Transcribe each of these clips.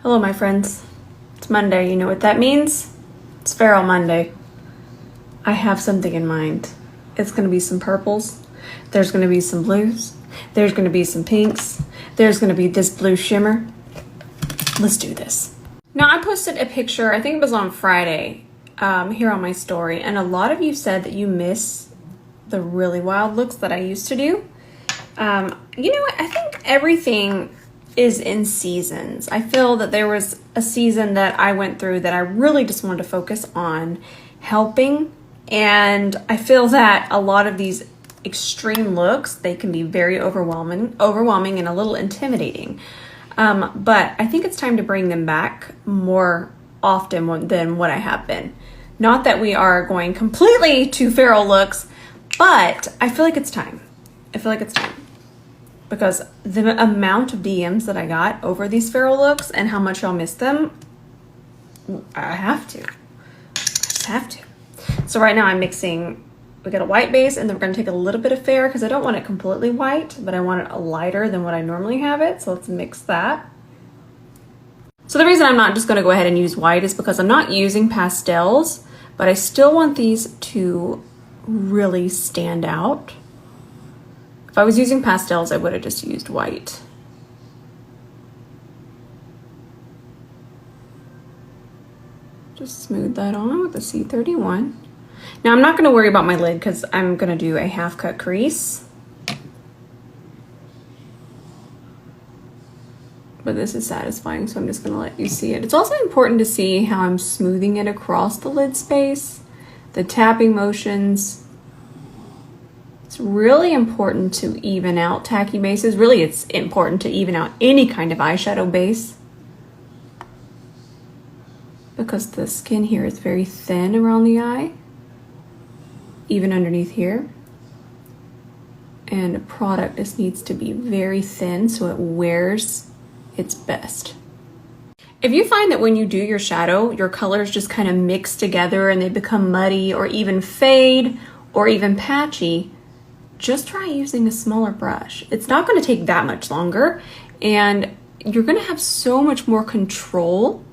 Hello, my friends. It's Monday. You know what that means? It's Feral Monday. I have something in mind. It's going to be some purples. There's going to be some blues. There's going to be some pinks. There's going to be this blue shimmer. Let's do this. Now, I posted a picture, I think it was on Friday, here on my story, and a lot of you said that you miss the really wild looks that I used to do. You know what? I think everything is in seasons. I feel that there was a season that I went through that I really just wanted to focus on helping, and I feel that a lot of these extreme looks, they can be very overwhelming and a little intimidating. But I think it's time to bring them back more often than what I have been. Not that we are going completely to feral looks, but I feel like it's time. Because the amount of DMs that I got over these feral looks and how much y'all miss them, I just have to. So right now I'm mixing, we got a white base, and then we're gonna take a little bit of fair because I don't want it completely white, but I want it a lighter than what I normally have it. So let's mix that. So the reason I'm not just gonna go ahead and use white is because I'm not using pastels, but I still want these to really stand out. If I was using pastels, I would have just used white. Just smooth that on with the C31. Now I'm not gonna worry about my lid because I'm gonna do a half cut crease. But this is satisfying, so I'm just gonna let you see it. It's also important to see how I'm smoothing it across the lid space, the tapping motions. It's really important to even out tacky bases. Really, it's important to even out any kind of eyeshadow base because the skin here is very thin around the eye, even underneath here. And the product just needs to be very thin so it wears its best. If you find that when you do your shadow, your colors just kind of mix together and they become muddy or even fade or even patchy, just try using a smaller brush. It's not going to take that much longer, and you're going to have so much more control,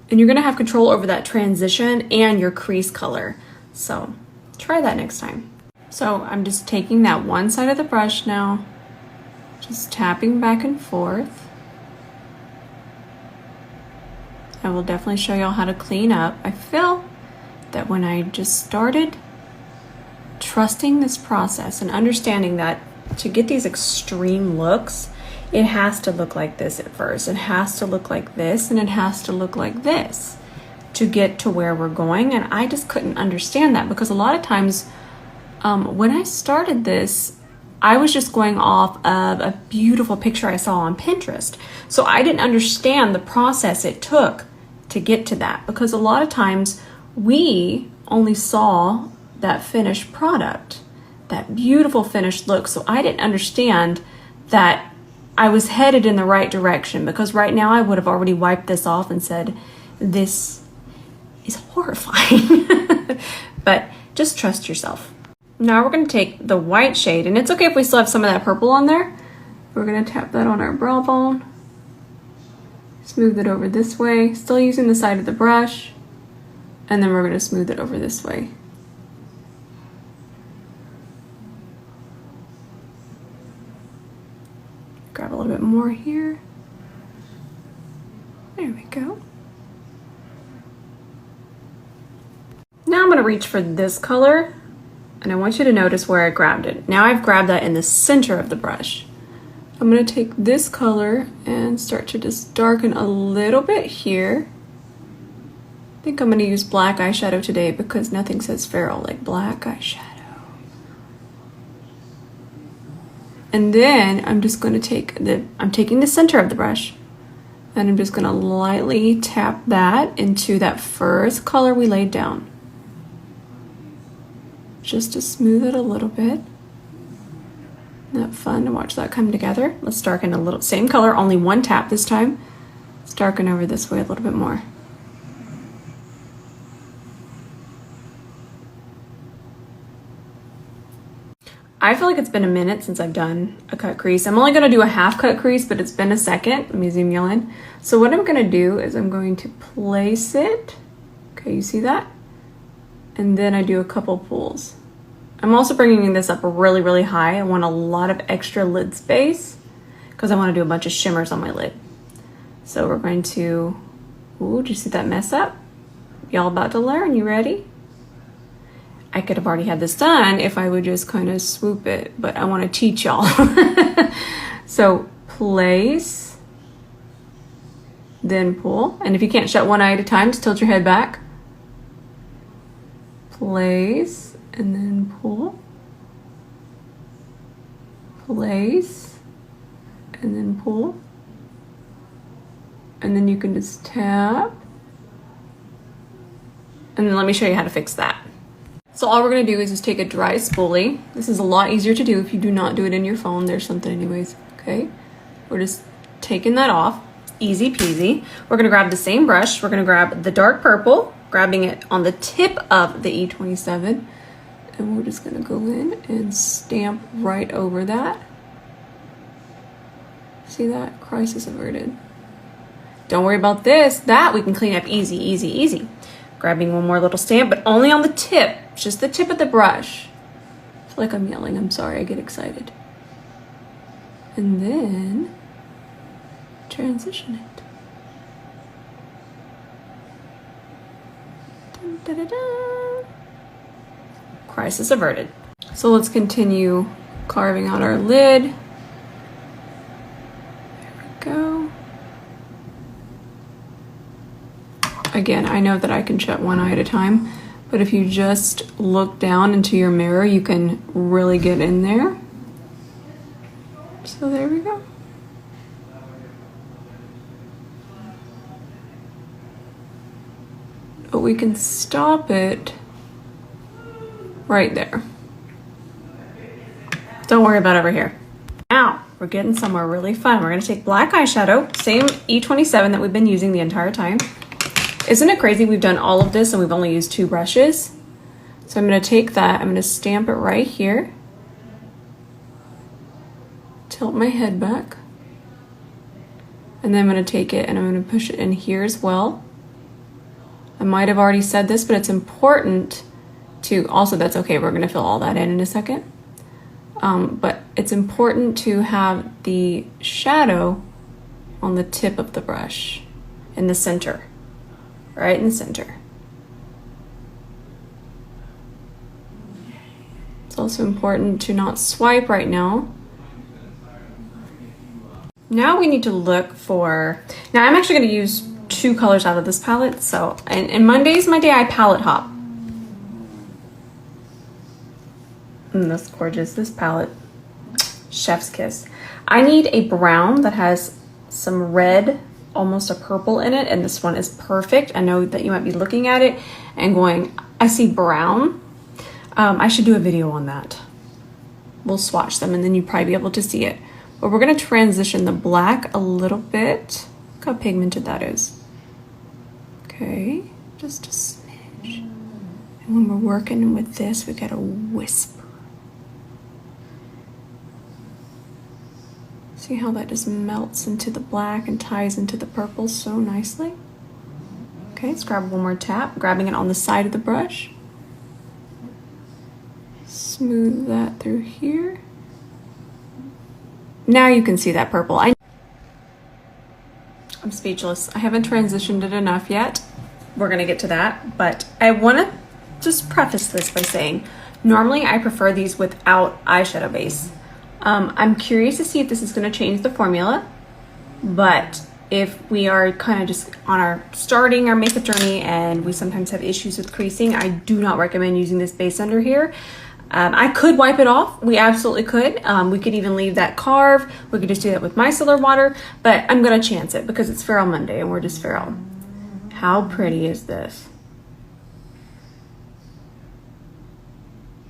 and you're going to have control over that transition and your crease color. So try that next time. So I'm just taking that one side of the brush now, just tapping back and forth. I will definitely show y'all how to clean up. I feel that when I just started trusting this process and understanding that to get these extreme looks, it has to look like this at first. It has to look like this, and it has to look like this to get to where we're going. And I just couldn't understand that because a lot of times when I started this, I was just going off of a beautiful picture I saw on Pinterest. So I didn't understand the process it took to get to that, because a lot of times we only saw that finished product, that beautiful finished look. So I didn't understand that I was headed in the right direction, because right now I would have already wiped this off and said, this is horrifying. But just trust yourself. Now we're going to take the white shade, and it's okay if we still have some of that purple on there. We're going to tap that on our brow bone, smooth it over this way, still using the side of the brush, and then we're going to smooth it over this way. Grab a little bit more here. There we go. Now I'm going to reach for this color, and I want you to notice where I grabbed it. Now I've grabbed that in the center of the brush. I'm going to take this color and start to just darken a little bit here. I think I'm going to use black eyeshadow today because nothing says feral like black eyeshadow. And then I'm just going to take I'm taking the center of the brush, and I'm just going to lightly tap that into that first color we laid down, just to smooth it a little bit. Isn't that fun to watch that come together? Let's darken a little, same color, only one tap this time. Let's darken over this way a little bit more. I feel like it's been a minute since I've done a cut crease. I'm only gonna do a half cut crease, but it's been a second. Let me zoom you in. So what I'm gonna do is I'm going to place it. Okay, you see that? And then I do a couple pulls. I'm also bringing this up really, really high. I want a lot of extra lid space because I want to do a bunch of shimmers on my lid. So we're going to, ooh, did you see that mess up? Y'all about to learn, you ready? I could have already had this done if I would just kind of swoop it, but I want to teach y'all. So place, then pull. And if you can't shut one eye at a time, just tilt your head back. Place, and then pull. Place, and then pull. And then you can just tap. And then let me show you how to fix that. So all we're gonna do is just take a dry spoolie. This is a lot easier to do if you do not do it in your phone. There's something anyways, okay? We're just taking that off, easy peasy. We're gonna grab the same brush. We're gonna grab the dark purple, grabbing it on the tip of the E27. And we're just gonna go in and stamp right over that. See that? Crisis averted. Don't worry about this. That we can clean up easy, easy, easy. Grabbing one more little stamp, but only on the tip, just the tip of the brush. I feel like I'm yelling, I'm sorry, I get excited. And then transition it. Dun, dun, dun, dun. Crisis averted. So let's continue carving out our lid. There we go. Again, I know that I can shut one eye at a time, but if you just look down into your mirror, you can really get in there. So there we go. But we can stop it right there. Don't worry about over here. Now, we're getting somewhere really fun. We're gonna take black eyeshadow, same E27 that we've been using the entire time. Isn't it crazy we've done all of this and we've only used 2 brushes? So I'm gonna take that, I'm gonna stamp it right here. Tilt my head back. And then I'm gonna take it and I'm gonna push it in here as well. I might have already said this, but it's important to, also that's okay, we're gonna fill all that in a second. But it's important to have the shadow on the tip of the brush, in the center. Right in the center. It's also important to not swipe right now. Now we need to look for, now I'm actually going to use 2 colors out of this palette. So, and Monday's my day I palette hop. And that's gorgeous, this palette, chef's kiss. I need a brown that has some red, almost a purple in it, and this one is perfect. I know that you might be looking at it and going, I see brown. I should do a video on that. We'll swatch them and then you'll probably be able to see it. But we're gonna transition the black a little bit. Look how pigmented that is. Okay, just a smidge. And when we're working with this, we gotta whisper. See how that just melts into the black and ties into the purple so nicely? Okay, let's grab one more tap, grabbing it on the side of the brush. Smooth that through here. Now you can see that purple. I'm speechless. I haven't transitioned it enough yet. We're gonna get to that, but I wanna just preface this by saying, normally I prefer these without eyeshadow base. I'm curious to see if this is going to change the formula, but if we are kind of just on starting our makeup journey and we sometimes have issues with creasing, I do not recommend using this base under here. I could wipe it off. We absolutely could. We could even leave that carve. We could just do that with micellar water, but I'm going to chance it because it's Feral Monday and we're just feral. How pretty is this?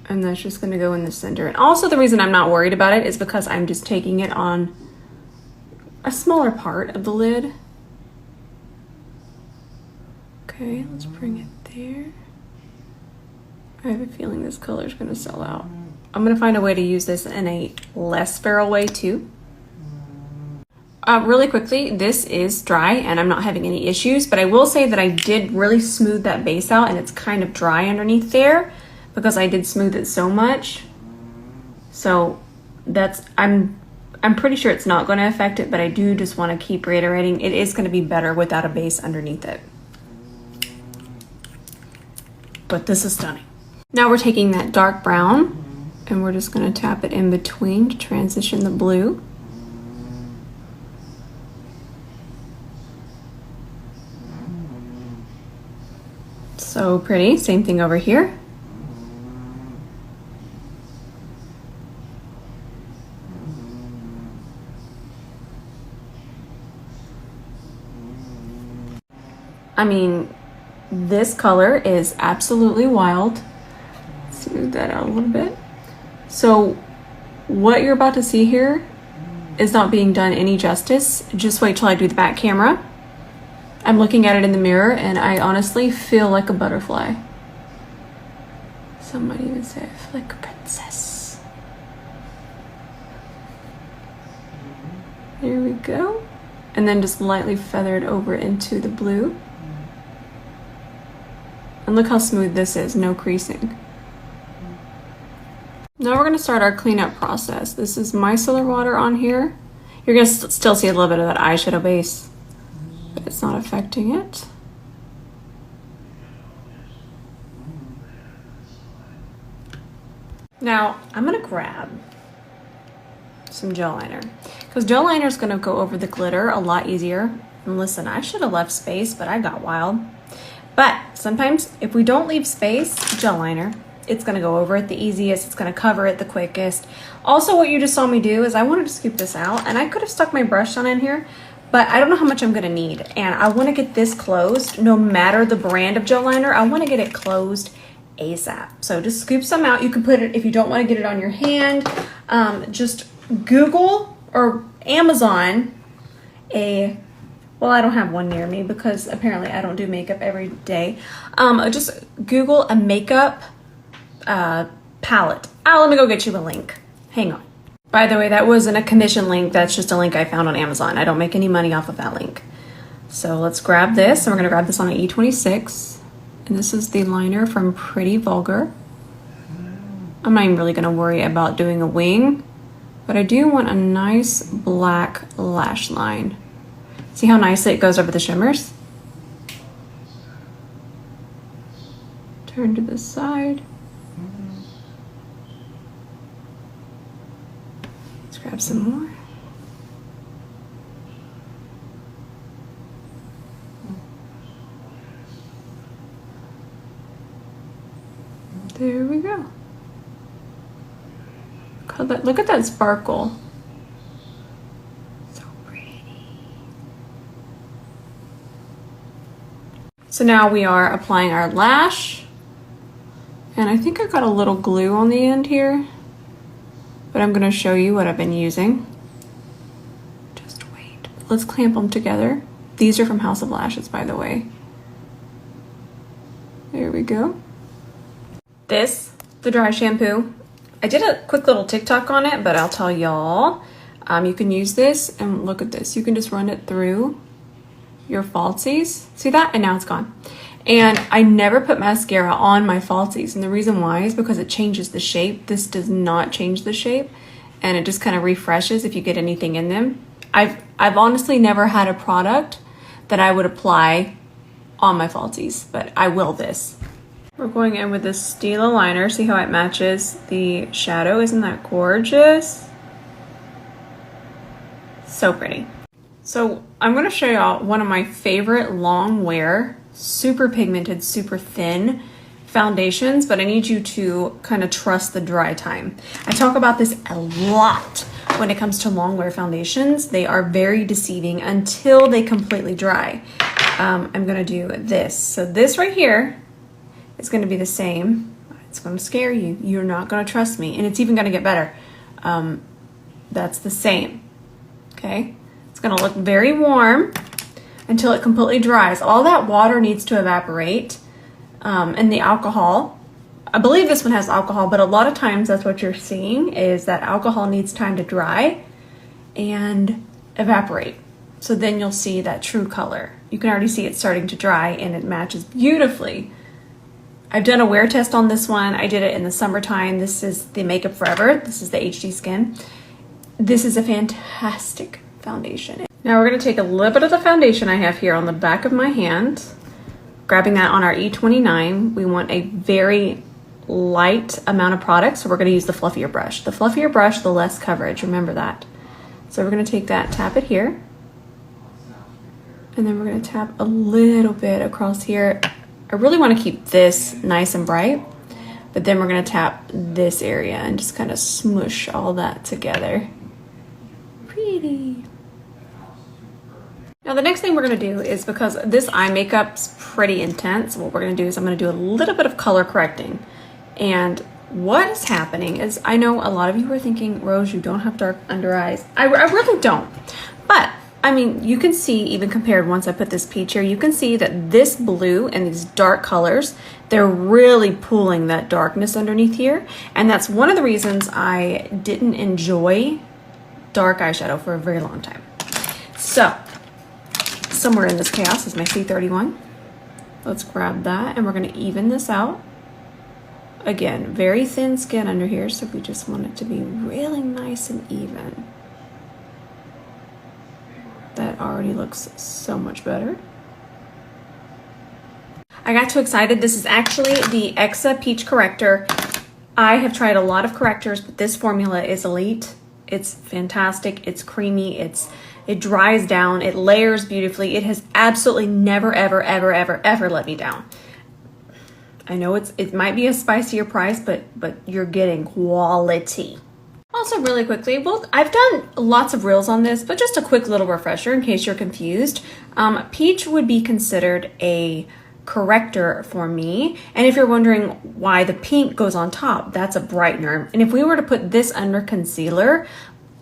And that's just gonna go in the center. And also the reason I'm not worried about it is because I'm just taking it on a smaller part of the lid. Okay, let's bring it there. I have a feeling this color is gonna sell out. I'm gonna find a way to use this in a less feral way too. Really quickly, this is dry and I'm not having any issues, but I will say that I did really smooth that base out and it's kind of dry underneath there because I did smooth it so much. So that's, I'm pretty sure it's not going to affect it, but I do just want to keep reiterating it is going to be better without a base underneath it. But this is stunning. Now we're taking that dark brown and we're just going to tap it in between to transition the blue. So pretty. Same thing over here. I mean, this color is absolutely wild. Smooth that out a little bit. So what you're about to see here is not being done any justice. Just wait till I do the back camera. I'm looking at it in the mirror and I honestly feel like a butterfly. Some might even say I feel like a princess. There we go. And then just lightly feather it over into the blue. And look how smooth this is, no creasing. Now we're gonna start our cleanup process. This is micellar water on here. You're gonna still see a little bit of that eyeshadow base, but it's not affecting it. Now I'm gonna grab some gel liner because gel liner is gonna go over the glitter a lot easier. And listen, I should have left space, but I got wild. But sometimes if we don't leave space, gel liner, it's gonna go over it the easiest, it's gonna cover it the quickest. Also, what you just saw me do is I wanted to scoop this out and I could have stuck my brush on in here, but I don't know how much I'm gonna need. And I wanna get this closed, no matter the brand of gel liner, I wanna get it closed ASAP. So just scoop some out. You can put it, if you don't wanna get it on your hand, just Google or Amazon well, I don't have one near me because apparently I don't do makeup every day. Just Google a makeup palette. Let me go get you a link. Hang on. By the way, that wasn't a commission link. That's just a link I found on Amazon. I don't make any money off of that link. So let's grab this. And we're going to grab this on an E26. And this is the liner from Pretty Vulgar. I'm not even really going to worry about doing a wing, but I do want a nice black lash line. See how nicely it goes over the shimmers? Turn to the side. Let's grab some more. There we go. Look at that sparkle. So now we are applying our lash, and I think I got a little glue on the end here, but I'm gonna show you what I've been using. Just wait, let's clamp them together. These are from House of Lashes, by the way. There we go. This, the dry shampoo. I did a quick little TikTok on it, but I'll tell y'all, you can use this, and look at this. You can just run it through your falsies. See that? And now it's gone. And I never put mascara on my falsies, and the reason why is because it changes the shape. This does not change the shape, and it just kind of refreshes if you get anything in them. I've honestly never had a product that I would apply on my falsies, but I will this. We're going in with this Stila liner. See how it matches the shadow? Isn't that gorgeous? So pretty. So I'm going to show y'all one of my favorite long wear, super pigmented, super thin foundations, but I need you to kind of trust the dry time. I talk about this a lot when it comes to long wear foundations. They are very deceiving until they completely dry. I'm going to do this. So this right here is going to be the same. It's going to scare you. You're not going to trust me, and it's even going to get better. That's the same. Okay. It's gonna look very warm until it completely dries. All that water needs to evaporate, and the alcohol I believe this one has alcohol, but a lot of times that's what you're seeing is that alcohol needs time to dry and evaporate. So then you'll see that true color. You can already see it starting to dry and it matches beautifully. I've done a wear test on this one. I did it in the summertime. This is the Makeup Forever. This is the HD Skin. This is a fantastic foundation. Now we're gonna take a little bit of the foundation I have here on the back of my hand, grabbing that on our E29. We want a very light amount of product, so we're gonna use the fluffier brush. The fluffier brush, the less coverage, remember that. So we're gonna take that, tap it here, and then we're gonna tap a little bit across here. I really wanna keep this nice and bright, but then we're gonna tap this area and just kind of smush all that together. Pretty. Now the next thing we're gonna do is, because this eye makeup's pretty intense, what we're gonna do is I'm gonna do a little bit of color correcting. And what is happening is, I know a lot of you are thinking, Rose, you don't have dark under eyes. I really don't. But, I mean, you can see, even compared once I put this peach here, you can see that this blue and these dark colors, they're really pulling that darkness underneath here. And that's one of the reasons I didn't enjoy dark eyeshadow for a very long time. So, somewhere in this chaos is my C31. Let's grab that and we're gonna even this out. Again, very thin skin under here, so we just want it to be really nice and even. That already looks so much better. I got too excited. This is actually the Exa Peach Corrector. I have tried a lot of correctors, but this formula is elite. It's fantastic, it's creamy, it dries down, it layers beautifully. It has absolutely never, ever, ever, ever, ever let me down. I know it might be a spicier price, but you're getting quality. Also, really quickly, well, I've done lots of reels on this, but just a quick little refresher in case you're confused. Peach would be considered a corrector for me. And if you're wondering why the pink goes on top, that's a brightener. And if we were to put this under concealer,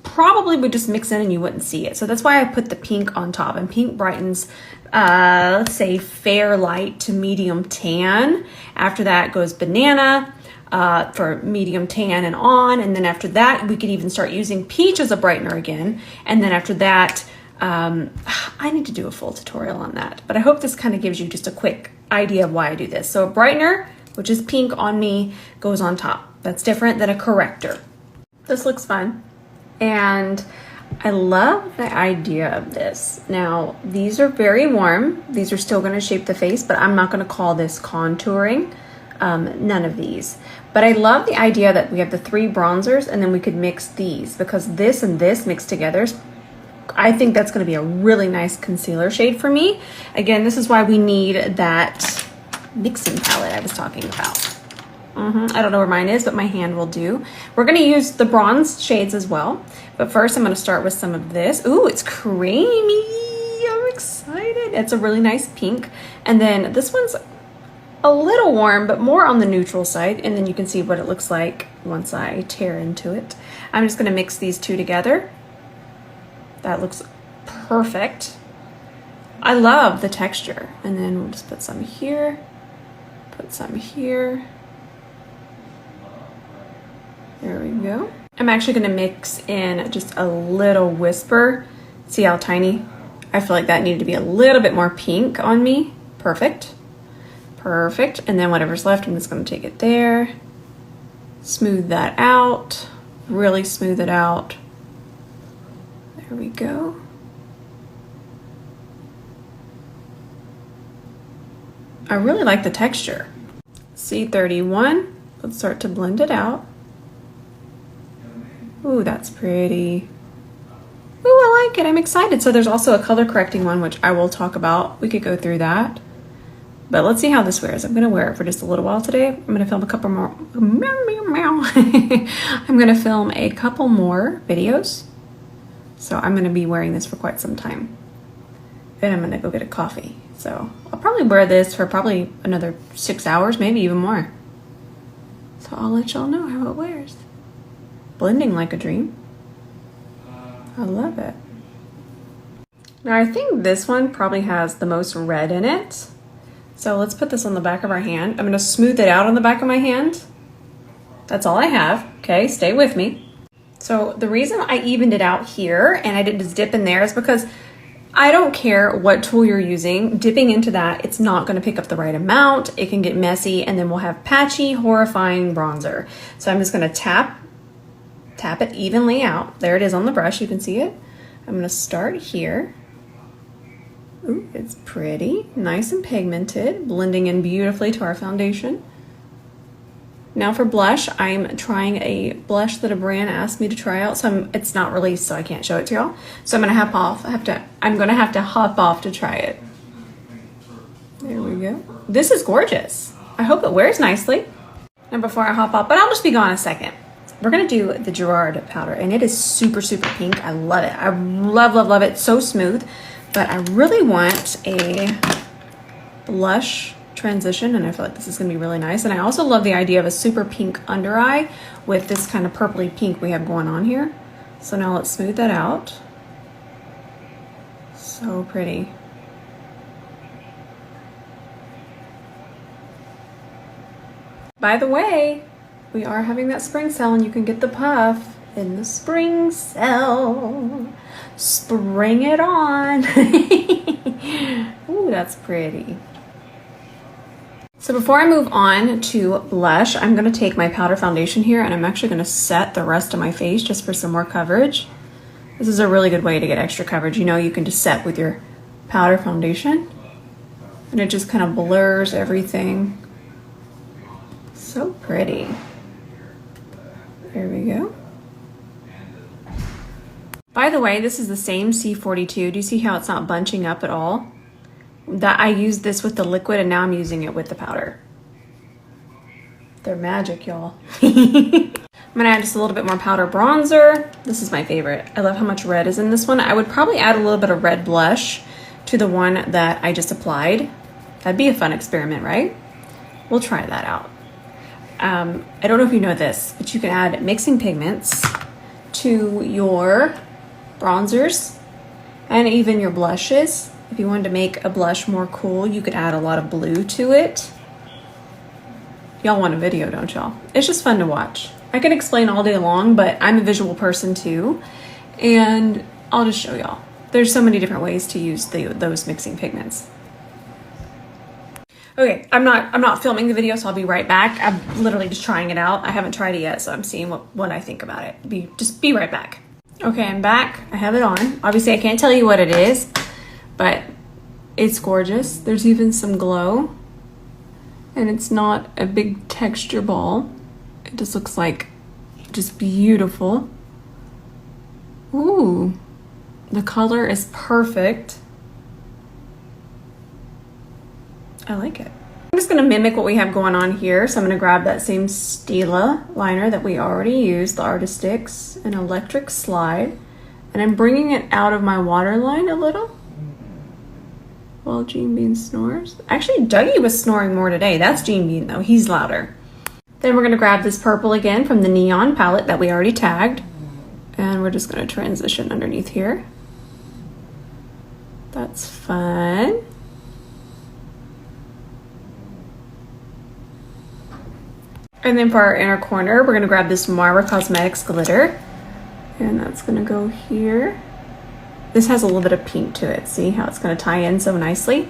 probably would just mix in and you wouldn't see it. So that's why I put the pink on top. And pink brightens, let's say, fair light to medium tan. After that goes banana for medium tan and on. And then after that, we could even start using peach as a brightener again. And then after that, I need to do a full tutorial on that. But I hope this kind of gives you just a quick idea of why I do this. So a brightener, which is pink on me, goes on top. That's different than a corrector. This looks fun. And I love the idea of this. Now, these are very warm. These are still gonna shape the face, but I'm not gonna call this contouring. None of these. But I love the idea that we have the 3 bronzers and then we could mix these, because this and this mixed together, I think that's gonna be a really nice concealer shade for me. Again, this is why we need that mixing palette I was talking about. I don't know where mine is, but my hand will do. We're gonna use the bronze shades as well. But first I'm gonna start with some of this. Ooh, it's creamy. I'm excited. It's a really nice pink. And then this one's a little warm, but more on the neutral side. And then you can see what it looks like once I tear into it. I'm just gonna mix these two together. That looks perfect. I love the texture. And then we'll just put some here, put some here. There we go. I'm actually gonna mix in just a little Whisper. See how tiny? I feel like that needed to be a little bit more pink on me. Perfect. Perfect. And then whatever's left, I'm just gonna take it there. Smooth that out. Really smooth it out. There we go. I really like the texture. C31. Let's start to blend it out. Ooh, that's pretty. Ooh, I like it. I'm excited. So there's also a color correcting one, which I will talk about. We could go through that. But let's see how this wears. I'm going to wear it for just a little while today. I'm going to film a couple more. Meow, meow, meow. I'm going to film a couple more videos. So I'm going to be wearing this for quite some time. Then I'm going to go get a coffee. So I'll probably wear this for probably another 6 hours, maybe even more. So I'll let y'all know how it wears. Blending like a dream. I love it. Now I think this one probably has the most red in it. So let's put this on the back of our hand. I'm gonna smooth it out on the back of my hand. That's all I have, okay? Stay with me. So the reason I evened it out here and I didn't just dip in there is because I don't care what tool you're using. Dipping into that, it's not gonna pick up the right amount. It can get messy and then we'll have patchy, horrifying bronzer. So I'm just gonna tap it evenly out. There it is on the brush, you can see it. I'm gonna start here. Ooh, it's pretty, nice and pigmented, blending in beautifully to our foundation. Now for blush, I'm trying a blush that a brand asked me to try out. So it's not released, so I can't show it to y'all. So I'm gonna hop off. I'm gonna have to hop off to try it. There we go. This is gorgeous. I hope it wears nicely. And before I hop off, but I'll just be gone a second. We're gonna do the Gerard powder, and it is super, super pink. I love it. I love, love, love it. So smooth. But I really want a blush transition, and I feel like this is gonna be really nice. And I also love the idea of a super pink under eye with this kind of purpley pink we have going on here. So now let's smooth that out. So pretty. By the way, we are having that spring sale and you can get the puff in the spring sale. Spring it on. Ooh, that's pretty. So before I move on to blush, I'm gonna take my powder foundation here and I'm actually gonna set the rest of my face just for some more coverage. This is a really good way to get extra coverage. You know, you can just set with your powder foundation and it just kind of blurs everything. So pretty. There we go. By the way, this is the same C42. Do you see how it's not bunching up at all? That I used this with the liquid and now I'm using it with the powder. They're magic, y'all. I'm gonna add just a little bit more powder bronzer. This is my favorite. I love how much red is in this one. I would probably add a little bit of red blush to the one that I just applied. That'd be a fun experiment, right? We'll try that out. I don't know if you know this, but you can add mixing pigments to your bronzers and even your blushes. If you wanted to make a blush more cool, you could add a lot of blue to it. Y'all want a video, don't y'all? It's just fun to watch. I can explain all day long, but I'm a visual person too, and I'll just show y'all. There's so many different ways to use those mixing pigments. Okay, I'm not filming the video, so I'll be right back. I'm literally just trying it out. I haven't tried it yet, so I'm seeing what I think about it. Just be right back. Okay, I'm back. I have it on. Obviously, I can't tell you what it is, but it's gorgeous. There's even some glow, and it's not a big texture ball. It just looks like just beautiful. Ooh, the color is perfect. I like it. I'm just gonna mimic what we have going on here. So I'm gonna grab that same Stila liner that we already used, the Artistics, an electric slide, and I'm bringing it out of my waterline a little while Gene Bean snores. Actually, Dougie was snoring more today. That's Gene Bean though, he's louder. Then we're gonna grab this purple again from the Neon palette that we already tagged, and we're just gonna transition underneath here. That's fun. And then for our inner corner, we're gonna grab this Mara Cosmetics glitter, and that's gonna go here. This has a little bit of pink to it. See how it's gonna tie in so nicely?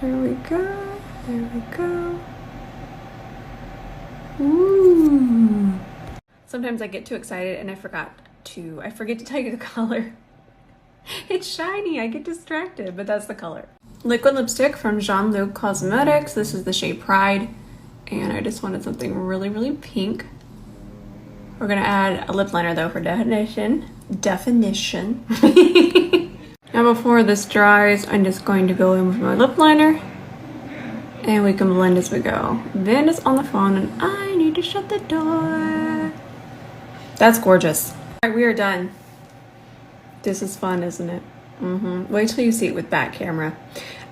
There we go, there we go. Ooh. Sometimes I get too excited and I forget to tell you the color. It's shiny, I get distracted, but that's the color. Liquid lipstick from Jean-Luc Cosmetics. This is the shade Pride, and I just wanted something really, really pink. We're gonna add a lip liner though for definition. Now before this dries, I'm just going to go in with my lip liner, and we can blend as we go. Vin is on the phone, and I need to shut the door. That's gorgeous. All right, we are done. This is fun, isn't it? Wait till you see it with back camera.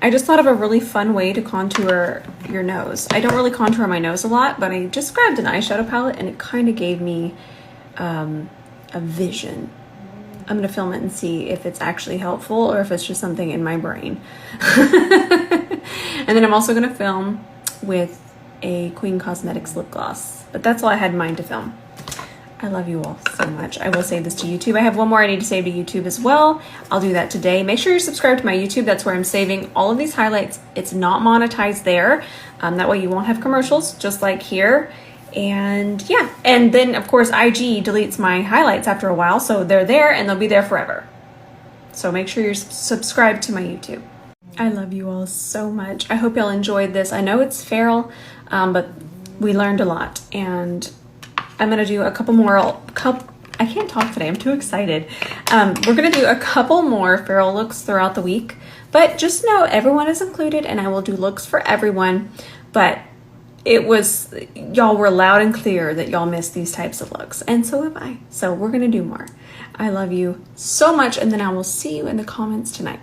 I just thought of a really fun way to contour your nose. I don't really contour my nose a lot, but I just grabbed an eyeshadow palette and it kind of gave me a vision. I'm gonna film it and see if it's actually helpful or if it's just something in my brain. And then I'm also gonna film with a Queen Cosmetics lip gloss, but that's all I had in mind to film. I love you all so much. I will save this to YouTube. I have one more I need to save to YouTube as well. I'll do that today. Make sure you're subscribed to my YouTube. That's where I'm saving all of these highlights. It's not monetized there. That way you won't have commercials, just like here. And yeah, and then of course IG deletes my highlights after a while, so they're there and they'll be there forever. So make sure you're subscribed to my YouTube. I love you all so much. I hope y'all enjoyed this. I know it's feral, but we learned a lot, and I'm gonna do a couple more. I can't talk today. I'm too excited. We're gonna do a couple more feral looks throughout the week, but just know everyone is included, and I will do looks for everyone. But y'all were loud and clear that y'all missed these types of looks, and so have I. So we're gonna do more. I love you so much, and then I will see you in the comments tonight.